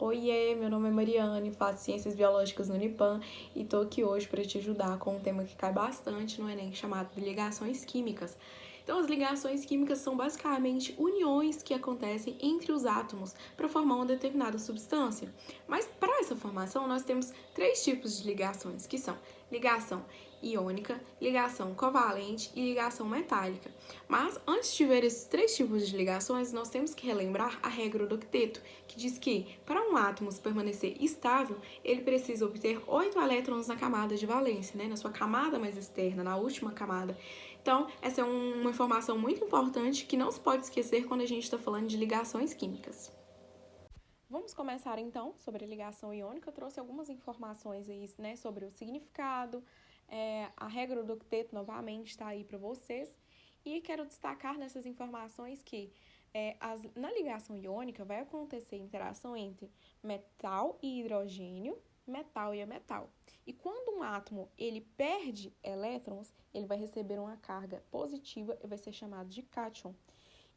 Oiê, meu nome é Mariane, faço Ciências Biológicas no Unipam e tô aqui hoje para te ajudar com um tema que cai bastante no Enem, chamado de ligações químicas. Então, as ligações químicas são basicamente uniões que acontecem entre os átomos para formar uma determinada substância. Mas para essa formação, nós temos três tipos de ligações, que são ligação iônica, ligação covalente e ligação metálica. Mas antes de ver esses três tipos de ligações, nós temos que relembrar a regra do octeto, que diz que para um átomo permanecer estável, ele precisa obter 8 elétrons na camada de valência, na sua camada mais externa, na última camada. Então, essa é uma informação muito importante que não se pode esquecer quando a gente está falando de ligações químicas. Vamos começar então sobre a ligação iônica. Eu trouxe algumas informações aí, sobre o significado, a regra do octeto novamente está aí para vocês. E quero destacar nessas informações que na ligação iônica vai acontecer interação entre metal e hidrogênio, metal e metal. E quando um átomo ele perde elétrons, ele vai receber uma carga positiva e vai ser chamado de cátion.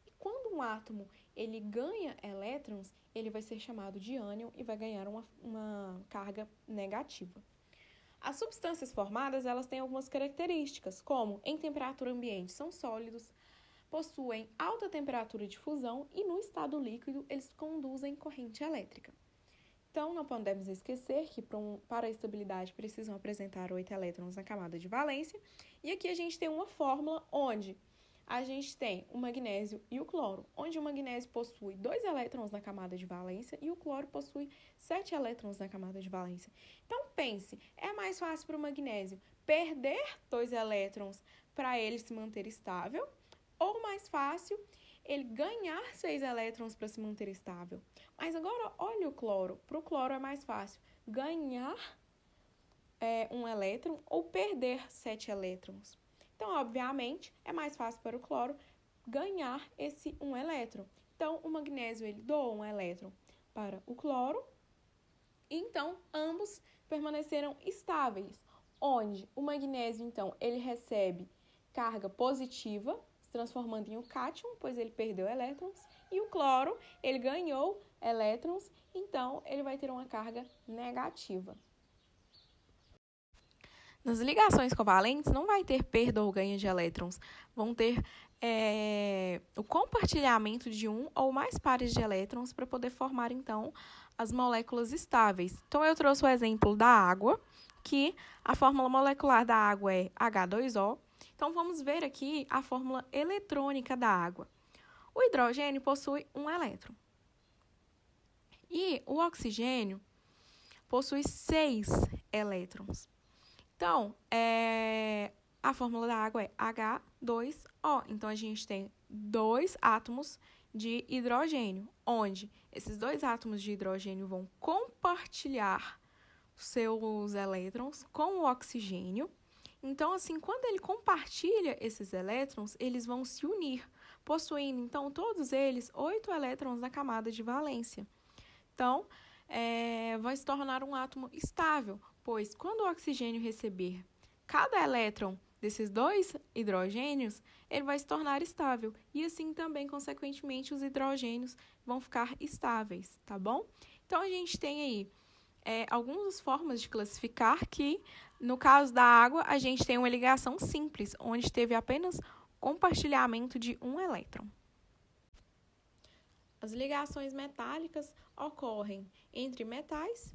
E quando um átomo ele ganha elétrons, ele vai ser chamado de ânion e vai ganhar uma carga negativa. As substâncias formadas, elas têm algumas características, como em temperatura ambiente são sólidos, possuem alta temperatura de fusão e no estado líquido eles conduzem corrente elétrica. Então, não podemos esquecer que para a estabilidade precisam apresentar 8 elétrons na camada de valência. E aqui a gente tem uma fórmula onde a gente tem o magnésio e o cloro, onde o magnésio possui 2 elétrons na camada de valência e o cloro possui 7 elétrons na camada de valência. Então, pense, é mais fácil para o magnésio perder 2 elétrons para ele se manter estável, ou mais fácil ele ganhar 6 elétrons para se manter estável. Mas agora, olha o cloro. Para o cloro é mais fácil ganhar 1 elétron ou perder 7 elétrons. Então, obviamente, é mais fácil para o cloro ganhar esse 1 elétron. Então, o magnésio ele doa 1 elétron para o cloro. E, então, ambos permaneceram estáveis, onde o magnésio, então, ele recebe carga positiva, se transformando em um cátion, pois ele perdeu elétrons, e o cloro, ele ganhou elétrons, então ele vai ter uma carga negativa. Nas ligações covalentes, não vai ter perda ou ganho de elétrons, vão ter o compartilhamento de um ou mais pares de elétrons para poder formar, então, as moléculas estáveis. Então, eu trouxe o exemplo da água, que a fórmula molecular da água é H2O. Então, vamos ver aqui a fórmula eletrônica da água. O hidrogênio possui 1 elétron. E o oxigênio possui 6 elétrons. Então, a fórmula da água é H2O. Então, a gente tem 2 átomos de hidrogênio, onde esses 2 átomos de hidrogênio vão compartilhar seus elétrons com o oxigênio. Então, assim, quando ele compartilha esses elétrons, eles vão se unir, possuindo, então, todos eles 8 elétrons na camada de valência. Então, vai se tornar um átomo estável, pois quando o oxigênio receber cada elétron desses 2 hidrogênios, ele vai se tornar estável. E assim também, consequentemente, os hidrogênios vão ficar estáveis, tá bom? Então, a gente tem aí algumas formas de classificar que, no caso da água, a gente tem uma ligação simples, onde teve apenas compartilhamento de 1 elétron. As ligações metálicas ocorrem entre metais,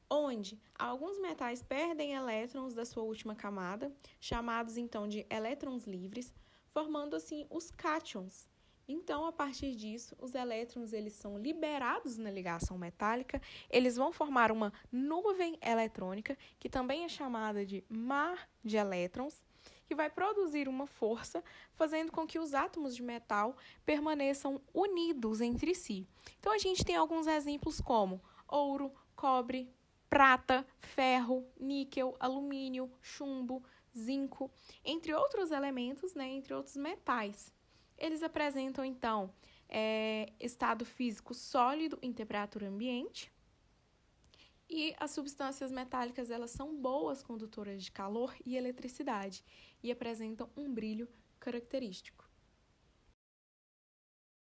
onde alguns metais perdem elétrons da sua última camada, chamados então de elétrons livres, formando assim os cátions. Então, a partir disso, os elétrons eles são liberados na ligação metálica, eles vão formar uma nuvem eletrônica, que também é chamada de mar de elétrons, que vai produzir uma força, fazendo com que os átomos de metal permaneçam unidos entre si. Então, a gente tem alguns exemplos como ouro, cobre, prata, ferro, níquel, alumínio, chumbo, zinco, entre outros elementos, entre outros metais. Eles apresentam, então, estado físico sólido em temperatura ambiente. E as substâncias metálicas, elas são boas condutoras de calor e eletricidade e apresentam um brilho característico.